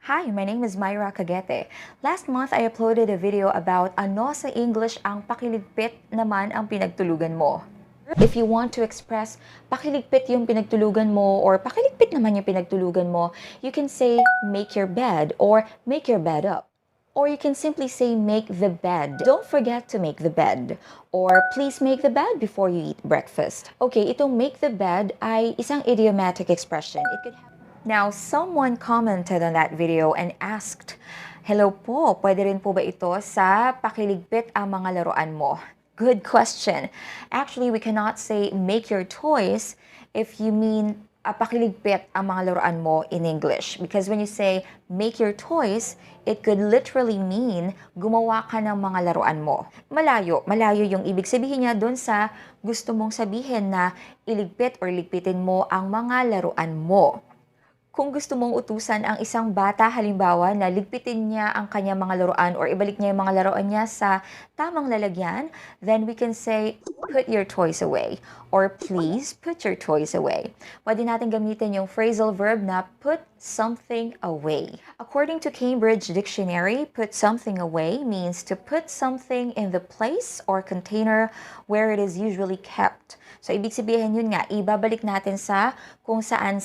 Hi, my name is Myra Cagete. Last month, I uploaded a video about ano sa English ang pakiligpit naman ang pinagtulugan mo. If you want to express pakiligpit yung pinagtulugan mo or pakiligpit naman yung pinagtulugan mo, you can say make your bed or make your bed up. Or you can simply say make the bed. Don't forget to make the bed. Or please make the bed before you eat breakfast. Okay, itong make the bed ay isang idiomatic expression. It could have. Now, someone commented on that video and asked, hello po, pwede rin po ba ito sa pakiligpit ang mga laruan mo? Good question. Actually, we cannot say make your toys if you mean pakiligpit ang mga laruan mo in English. Because when you say make your toys, it could literally mean gumawa ka ng mga laruan mo. Malayo yung ibig sabihin niya doon sa gusto mong sabihin na iligpit or ligpitin mo ang mga laruan mo. Kung gusto mong utusan ang isang bata, halimbawa, na ligpitin niya ang kanyang mga laruan or ibalik niya yung mga laruan niya sa tamang lalagyan, then we can say, put your toys away. Or please put your toys away. Pwede natin gamitin yung phrasal verb na put something away. According to Cambridge Dictionary, put something away means to put something in the place or container where it is usually kept. So, ibig sabihin yun nga, ibabalik natin sa kung saan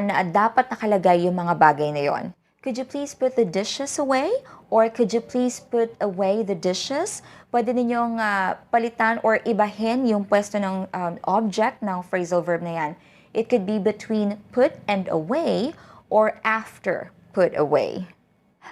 na dapat nakalagay yung mga bagay na yon. Could you please put the dishes away? Or could you please put away the dishes? Pwede ninyong palitan or ibahin yung pwesto ng object ng phrasal verb na yan. It could be between put and away or after put away.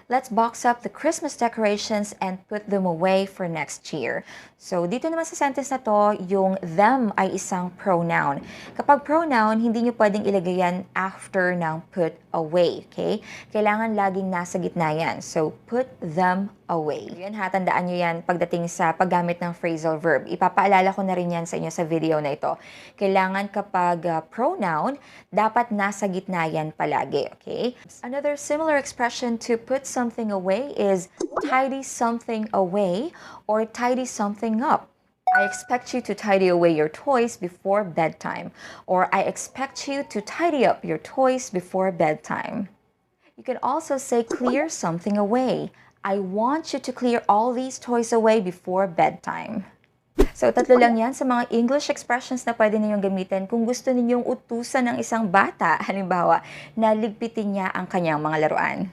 Let's box up the Christmas decorations and put them away for next year. So, dito naman sa sentence na to, yung them ay isang pronoun. Kapag pronoun, hindi nyo pwedeng ilagay yan after ng put away, okay? Kailangan laging nasa gitna yan. So, put them away. Yan, hatandaan nyo yan pagdating sa paggamit ng phrasal verb. Ipapaalala ko na rin yan sa inyo sa video na ito. Kailangan kapag pronoun, dapat nasa gitna yan palagi, okay? Another similar expression to put something away is tidy something away or tidy something up. I expect you to tidy away your toys before bedtime. Or I expect you to tidy up your toys before bedtime. You can also say clear something away. I want you to clear all these toys away before bedtime. So, tatlo lang yan sa mga English expressions na pwede ninyong gamitin kung gusto ninyong utusan ng isang bata, halimbawa, na ligpitin niya ang kanyang mga laruan.